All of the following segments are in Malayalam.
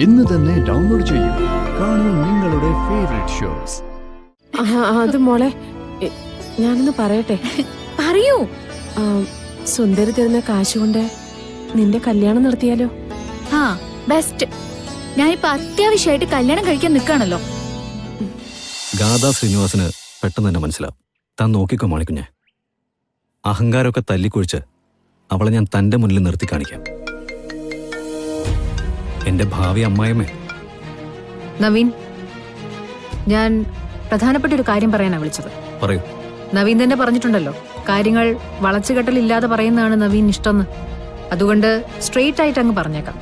ഇന്ന് തന്നെ ഡൗൺലോഡ് ചെയ്യൂ. കാണൂ നിങ്ങളുടെ ഫേവറേറ്റ് ഷോസ്. അത് മോളെ, ഞാനൊന്ന് പറയട്ടെ. പറയൂ. സുന്ദരി തരുന്ന കാശുകൊണ്ട് നിന്റെ കല്യാണം നടത്തിയാലോ? ആ ബെസ്റ്റ്. ഞാനിപ്പോ അത്യാവശ്യമായിട്ട് കല്യാണം കഴിക്കാൻ നിൽക്കാണല്ലോ. ഗാഥാ ശ്രീനിവാസന് പെട്ടെന്ന് തന്നെ മനസ്സിലാവും. താൻ നോക്കിക്കോ മാണിക്കുഞ്ഞെ, അഹങ്കാരമൊക്കെ തല്ലിക്കൊഴിച്ച് അവളെ ഞാൻ തന്റെ മുന്നിൽ നിർത്തി കാണിക്കാം. എന്റെ ഭാവി അമ്മായിമ്മേ. നവീൻ, ഞാൻ പ്രധാനപ്പെട്ട ഒരു കാര്യം പറയാനാണ് വിളിച്ചത്. പറയൂ. നവീൻ തന്നെ പറഞ്ഞിട്ടുണ്ടല്ലോ, കാര്യങ്ങൾ വളച്ചുകെട്ടലില്ലാതെ പറയുന്നതാണ് നവീൻ ഇഷ്ടമെന്ന്. അതുകൊണ്ട് സ്ട്രെയിറ്റ് ആയിട്ട് അങ്ങ് പറഞ്ഞേക്കാം,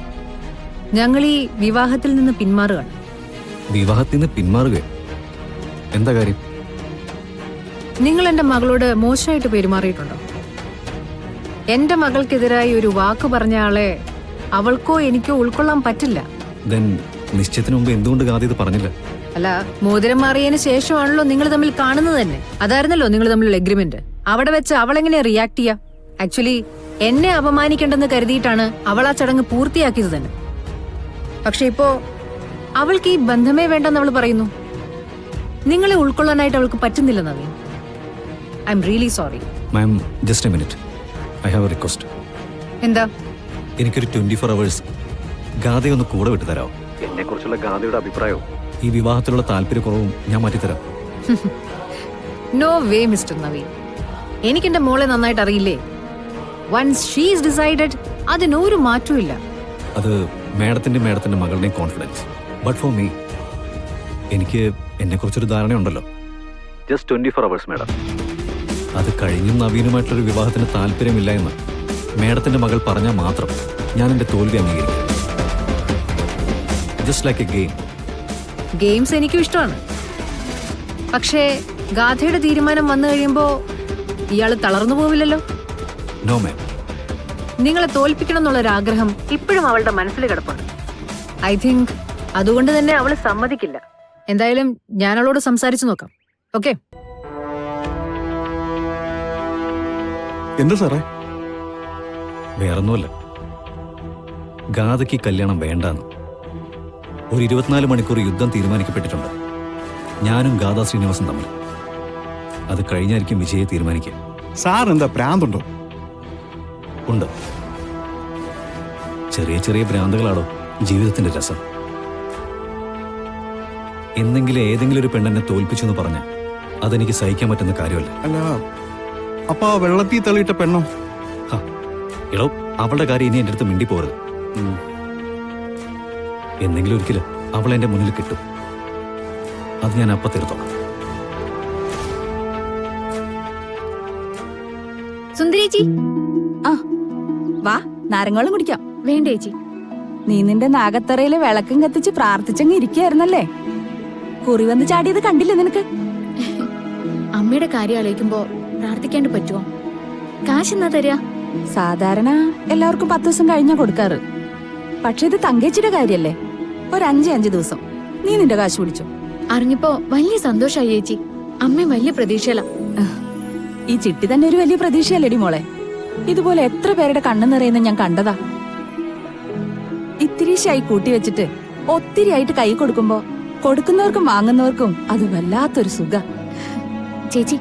ഞങ്ങൾ ഈ വിവാഹത്തിൽ നിന്ന് പിന്മാറുകയാണ്. വിവാഹത്തിൽ നിന്ന് പിന്മാറുക? എന്താ കാര്യം? നിങ്ങൾ എന്റെ മകളോട് മോശമായിട്ട് പെരുമാറിയിട്ടുണ്ടോ? എന്റെ മകൾക്കെതിരായി ഒരു വാക്ക് പറഞ്ഞ ആളെ അവൾക്കോ എനിക്കോ ഉൾക്കൊള്ളാൻ പറ്റില്ല. നിശ്ചയത്തിന് മുമ്പ് എന്തുകൊണ്ട് ഗാഥ ഇത് പറഞ്ഞില്ല? അല്ല, മോതിരം മാറിയതിന് ശേഷമാണല്ലോ നിങ്ങൾ തമ്മിൽ കാണുന്നത് തന്നെ. അതായിരുന്നല്ലോ നിങ്ങൾ തമ്മിലുള്ള എഗ്രിമെന്റ്. അവിടെ വെച്ച് അവളെങ്ങനെ റിയാക്ട് ചെയ്യാ? ആക്ച്വലി എന്നെ അപമാനിക്കേണ്ടെന്ന് കരുതിയിട്ടാണ് അവൾ ആ ചടങ്ങ് പൂർത്തിയാക്കിയത് തന്നെ. പക്ഷെ ഇപ്പോ അവൾക്ക് ഈ ബന്ധമേ വേണ്ടെന്ന് അവൾ പറയുന്നു. നിങ്ങളെ ഉൾക്കൊള്ളാനായിട്ട് അവൾക്ക് പറ്റുന്നില്ല Naveen. I am really sorry. Ma'am, just A minute. I have A request. എന്താ? എനിക്കൊരു 24 hours ഗാഥയൊന്ന് കൂടെ വിട്ടു തരാമോ? എന്നെ കുറിച്ചുള്ള ഗാഥയുടെ അഭിപ്രായവും ഈ വിവാഹത്തിലുള്ള താല്പര്യക്കുറവും ഞാൻ മാറ്റിത്തരാം. No way mister Naveen. എനിക്കെന്റെ മോളെ നന്നായിട്ട് അറിയില്ലേ. വൺസ് ഷീ ഈസ് ഡിസൈഡഡ്, അതിനൊരു മാറ്റവും ഇല്ല. അത് മേഡത്തിന്റെ മകളുടെയും കോൺഫിഡൻസ്. ബട്ട് ഫോർ മീ, എനിക്ക് എന്നെ കുറിച്ചൊരു ധാരണയുണ്ടല്ലോ. Just 24 hours madam. അത് കഴിഞ്ഞും നവീനുമായിട്ടുള്ളൊരു വിവാഹത്തിന് താല്പര്യമില്ല എന്ന് മേഡത്തിന്റെ മകൾ പറഞ്ഞാൽ മാത്രം ഞാൻ എന്റെ തോൽവി അംഗീകരിക്കും. Just like A game. Games എനിക്കും ഇഷ്ടമാണ്. പക്ഷേ ഗാഥയുടെ തീരുമാനം വന്നു കഴിയുമ്പോ ഇയാള് തളർന്നു പോവില്ലല്ലോ. No ma'am. നിങ്ങളെ തോൽപ്പിക്കണം എന്നുള്ളൊരാഗ്രഹം ഇപ്പോഴും അവളുടെ മനസ്സിൽ കിടപ്പുണ്ട്. ഐ തിങ്ക് അതുകൊണ്ട് തന്നെ അവള് സമ്മതിക്കില്ല. എന്തായാലും ഞാൻ അവളോട് സംസാരിച്ചു നോക്കാം. ഓക്കെ? എന്താ സാറേ? വേറൊന്നുമല്ല, ഗാഥയ്ക്ക് കല്യാണം വേണ്ടാന്ന് ഒരു 24 മണിക്കൂർ യുദ്ധം തീരുമാനിക്കപ്പെട്ടിട്ടുണ്ട്. ഞാനും ഗാഥാ ശ്രീനിവാസൻ തമ്മിൽ. അത് കഴിഞ്ഞായിരിക്കും വിജയെ തീരുമാനിക്കുക. സാർ എന്താ ഭ്രാന്തുണ്ടോ? ഉണ്ട്. ചെറിയ ചെറിയ ഭ്രാന്തുകളാണോ ജീവിതത്തിന്റെ രസം. ഏതെങ്കിലും ഒരു പെണ്ണെന്നെ തോൽപ്പിച്ചു എന്ന് പറഞ്ഞാൽ അതെനിക്ക് സഹിക്കാൻ പറ്റുന്ന കാര്യമല്ല. അല്ല, അപ്പൊ ആ വെള്ളത്തിൽ തള്ളിയിട്ട പെണ്ണോ? എടോ, അവളുടെ കാര്യം ഇനി എൻ്റെ അടുത്ത് മിണ്ടി പോരുത്. എന്തെങ്കിലും ഒരിക്കലും അവൾ എന്റെ മുന്നിൽ കിട്ടും. അത് ഞാൻ അപ്പ തീർത്തോളാം. സുന്ദരേച്ചി, വാ, നാരങ്ങളും കുടിക്കാം. വേണ്ട ചേച്ചി. നീ നിന്റെ നാഗത്തറയിലെ വിളക്കും കത്തിച്ച് പ്രാർത്ഥിച്ചങ്ങ് ഇരിക്കുകയായിരുന്നല്ലേ? കുറി വന്ന് ചാടിയത് കണ്ടില്ലേ നിനക്ക്? അമ്മയുടെ കാര്യം ആലോചിക്കുമ്പോ പ്രാർത്ഥിക്കാണ്ട് പറ്റുമോ? കാശ് എന്നാ തരാ? സാധാരണ എല്ലാവർക്കും 10 ദിവസം കഴിഞ്ഞാ കൊടുക്കാറ്. പക്ഷെ ഇത് തങ്കേച്ചിയുടെ കാര്യല്ലേ, ഒരു 5 ദിവസം. നീ നിന്റെ കാശ് പിടിച്ചോ. അറിഞ്ഞപ്പോ വലിയ സന്തോഷായി ചേച്ചി. അമ്മ വലിയ പ്രതീക്ഷയില. ഈ ചിട്ടി തന്നെ ഒരു വലിയ പ്രതീക്ഷയല്ലേടി മോളെ. ഇതുപോലെ എത്ര പേരുടെ കണ്ണു നിറയുന്ന ഞാൻ കണ്ടതാ. ഇത്തിരിശായി കൂട്ടി വെച്ചിട്ട് ഒത്തിരി ആയിട്ട് കൈ കൊടുക്കുമ്പോ കൊടുക്കുന്നവർക്കും വാങ്ങുന്നവർക്കും അത് വല്ലാത്തൊരു സുഖ. ചേച്ചി,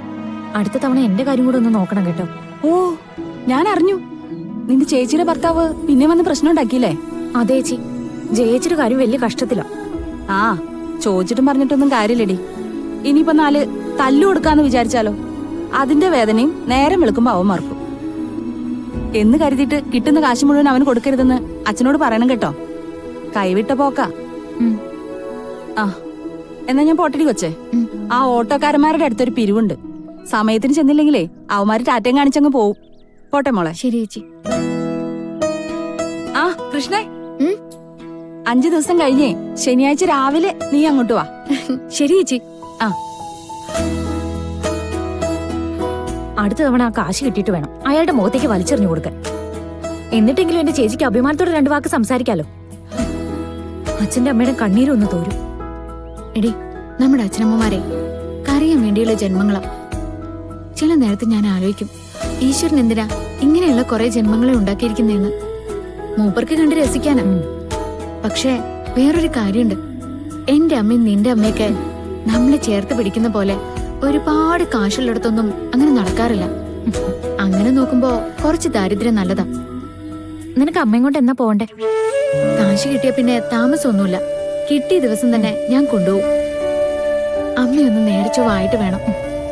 അടുത്ത തവണ എന്റെ കാര്യം കൂടെ ഒന്ന് നോക്കണം കേട്ടോ. ഓ, ഞാൻ അറിഞ്ഞു. നിന്റെ ചേച്ചിയുടെ ഭർത്താവ് പിന്നെ വന്ന് പ്രശ്നം ഉണ്ടാക്കിയില്ലേ? അതെ ചേച്ചി, ജയിച്ചൊരു കാര്യം വലിയ കഷ്ടത്തിലാ. ആ, ചോദിച്ചിട്ടും പറഞ്ഞിട്ടൊന്നും കാര്യമില്ലടി. ഇനിയിപ്പോ 4 തല്ലു കൊടുക്കാന്ന് വിചാരിച്ചാലോ? അതിന്റെ വേദനയും നേരം വെളുക്കുമ്പോ അവൻ മറക്കും എന്ന് കരുതിയിട്ട് കിട്ടുന്ന കാശ് മുഴുവൻ അവന് കൊടുക്കരുതെന്ന് അച്ഛനോട് പറയണം കേട്ടോ. കൈവിട്ട പോക്കാ. ആ, എന്നാ ഞാൻ പോട്ടടി കൊച്ചേ. ആ ഓട്ടോക്കാരന്മാരുടെ അടുത്തൊരു പിരിവുണ്ട്. സമയത്തിന് ചെന്നില്ലെങ്കിലേ അവന്മാര് ടാറ്റയും കാണിച്ചങ്ങ് പോവും. പോട്ടെ മോളെ. ശരി ചേച്ചി. ആ കൃഷ്ണേ, 5 ദിവസം കഴിഞ്ഞേ ശനിയാഴ്ച രാവിലെ നീ അങ്ങോട്ട് വാ. ശരി ചേച്ചി. ആ, അടുത്ത തവണ ആ കാശ് കിട്ടിയിട്ട് വേണം അയാളുടെ മുഖത്തേക്ക് വലിച്ചെറിഞ്ഞു കൊടുക്കാൻ. എന്നിട്ടെങ്കിലും എന്റെ ചേച്ചിക്ക് അഭിമാനത്തോടെ 2 വാക്ക് സംസാരിക്കാലോ. അച്ഛന്റെ അമ്മയുടെ കണ്ണീരൊന്ന് തോരും. എടി, നമ്മുടെ അച്ഛനമ്മമാരെ കറിയാൻ വേണ്ടിയുള്ള ജന്മങ്ങളാ. ചില നേരത്ത് ഞാൻ ആലോചിക്കും, ഈശ്വരൻ എന്തിനാ ഇങ്ങനെയുള്ള കുറെ ജന്മങ്ങളെ ഉണ്ടാക്കിയിരിക്കുന്നതെന്ന്. മൂപ്പർക്ക് കണ്ട് രസിക്കാനാ. പക്ഷേ വേറൊരു കാര്യമുണ്ട്. എന്റെ അമ്മയും നിന്റെ അമ്മയൊക്കെ നമ്മളെ ചേർത്ത് പിടിക്കുന്ന പോലെ ഒരുപാട് കാശുള്ളിടത്തൊന്നും അങ്ങനെ നടക്കാറില്ല. അങ്ങനെ നോക്കുമ്പോ കുറച്ച് ദാരിദ്ര്യം നല്ലതാ. നിനക്ക് അമ്മയും കൊണ്ട് എന്നാ പോണ്ടേ? കാശ് കിട്ടിയ പിന്നെ താമസമൊന്നുമില്ല. കിട്ടിയ ദിവസം തന്നെ ഞാൻ കൊണ്ടുപോകും. അമ്മയൊന്ന് നേരച്ചോ ആയിട്ട് വേണം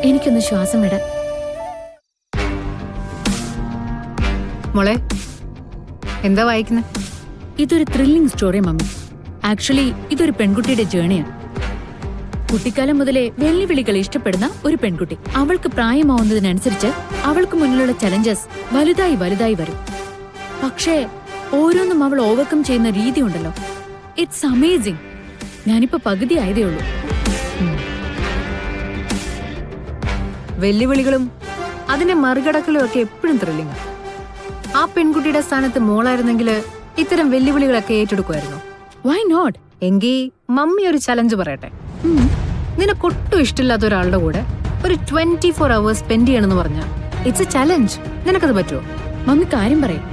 എനിക്കൊന്ന് ശ്വാസം വിടാൻ. മോളെ എന്താ വായിക്കുന്നത്? ഇതൊരു ത്രില്ലിംഗ് സ്റ്റോറി മമ്മി. ആക്ച്വലി ഇതൊരു പെൺകുട്ടിയുടെ ജേണിയാണ്. കുട്ടിക്കാലം മുതലേ വെല്ലുവിളികൾ ഇഷ്ടപ്പെടുന്ന ഒരു പെൺകുട്ടി. അവൾക്ക് പ്രായമാവുന്നതിനനുസരിച്ച് അവൾക്ക് മുന്നിലുള്ള ചലഞ്ചസ് വലുതായി വലുതായി വരും. പക്ഷേ ഓരോന്നും അവൾ ഓവർകം ചെയ്യുന്ന രീതി ഉണ്ടല്ലോ, ഇറ്റ്സ് അമേസിംഗ്. ഞാനിപ്പോ പകുതി ആയതേ ഉള്ളൂ. വെല്ലുവിളികളും അതിനെ മറികടക്കലും ഒക്കെ എപ്പോഴും ത്രില്ലിംഗ്. ആ പെൺകുട്ടിയുടെ സ്ഥാനത്ത് മോളായിരുന്നെങ്കിൽ ഇത്തരം വെല്ലുവിളികളൊക്കെ ഏറ്റെടുക്കുമായിരുന്നു. Why not? എങ്കിൽ മമ്മി ഒരു ചലഞ്ച് പറയട്ടെ. നിനക്കൊട്ടും ഇഷ്ടമില്ലാത്ത ഒരാളുടെ കൂടെ ഒരു 24 hours സ്പെൻഡ് ചെയ്യണമെന്ന് പറഞ്ഞാൽ ഇറ്റ്സ് എ ചലഞ്ച്. നിനക്കത് പറ്റുമോ? മമ്മി കാര്യം പറയും.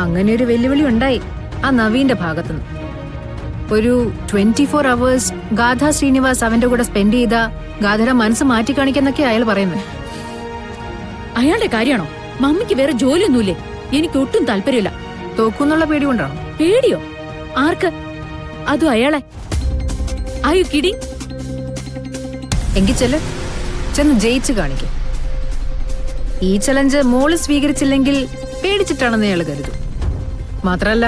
അങ്ങനെ ഒരു വെല്ലുവിളി ഉണ്ടായി ആ നവീന്റെ ഭാഗത്തുനിന്ന്. ഒരു 24 hours ഗാഥ ശ്രീനിവാസ് അവന്റെ കൂടെ സ്പെൻഡ് ചെയ്ത ഗാഥയുടെ മനസ്സ് മാറ്റി കാണിക്കുന്നൊക്കെ അയാൾ പറയുന്നത്. അയാളുടെ കാര്യമാണോ? മമ്മിക്ക് വേറെ ജോലിയൊന്നുമില്ലേ? എനിക്ക് ഒട്ടും താല്പര്യമില്ല. തോക്കുന്നുള്ള പേടി കൊണ്ടാണോ? പേടിയോ? ആർക്ക്? അതും അയാളെ? Are you kidding? എങ്കിൽ ചെന്ന് ജയിച്ച് കാണിക്കും. ഈ ചലഞ്ച് മോള് സ്വീകരിച്ചില്ലെങ്കിൽ പേടിച്ചിട്ടാണെന്ന് അയാൾ കരുതും. മാത്രല്ല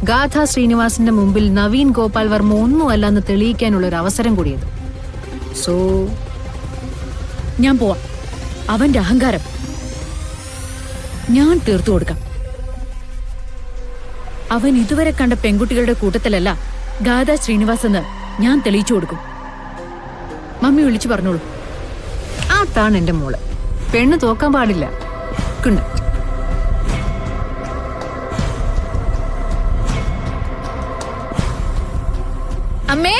ഗാഥ ശ്രീനിവാസിന്റെ മുമ്പിൽ നവീൻ ഗോപാൽ വർമ്മ ഒന്നുമല്ല എന്ന് തെളിയിക്കാനുള്ള ഒരു അവസരം കൂടിയത്. സോ ഞാൻ പോവാം. അവന്റെ അഹങ്കാരം ഞാൻ തീർത്തു കൊടുക്കാം. അവൻ ഇതുവരെ കണ്ട പെൺകുട്ടികളുടെ കൂട്ടത്തിലല്ല ഗാഥ ശ്രീനിവാസ് എന്ന് ഞാൻ തെളിയിച്ചു കൊടുക്കും. മമ്മി വിളിച്ചു പറഞ്ഞോളൂ. അതാണ് എന്റെ മോള്. പെണ്ണ് തോക്കാൻ പാടില്ല. കുണ്ട അമ്മേ,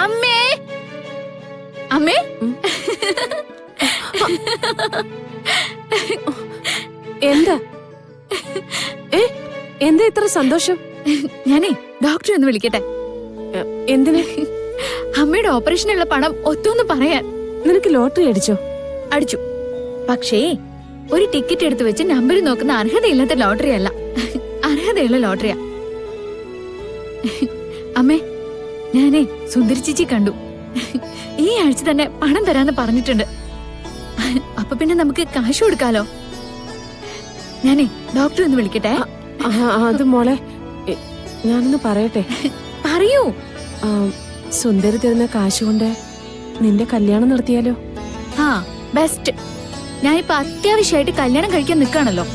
അമ്മേ, അമ്മേ. എന്താ എന്താ ഇത്ര സന്തോഷം? ഞാനേ ഡോക്ടറെ ഒന്ന് വിളിക്കട്ടെ. എന്തിന്? അമ്മയുടെ ഓപ്പറേഷനുള്ള പണം ഒത്തുന്ന് പറയാൻ. നിനക്ക് ലോട്ടറി അടിച്ചോ? അടിച്ചു. പക്ഷേ ഒരു ടിക്കറ്റ് എടുത്തു വെച്ച് നമ്പർ നോക്കുന്ന അർഹതയില്ലാത്ത ലോട്ടറി അല്ല, അർഹതയുള്ള ലോട്ടറിയാ. അമ്മേ, ഞാനേ സുന്ദരി ചേച്ചി കണ്ടു. ഈ ആഴ്ച തന്നെ പണം തരാന്ന് പറഞ്ഞിട്ടുണ്ട്. അപ്പൊ പിന്നെ നമുക്ക് കാശ് കൊടുക്കാലോ. ഞാനേ ഡോക്ടറെ ഒന്ന് വിളിക്കട്ടെ. അത് മോളെ ഞാനൊന്ന് പറയട്ടെ. പറയൂ. സുന്ദരി തരുന്ന കാശ് കൊണ്ട് നിന്റെ കല്യാണം നടത്തിയാലോ? ആ ബെസ്റ്റ്. ഞാനിപ്പോ അത്യാവശ്യമായിട്ട് കല്യാണം കഴിക്കാൻ നിൽക്കാണല്ലോ.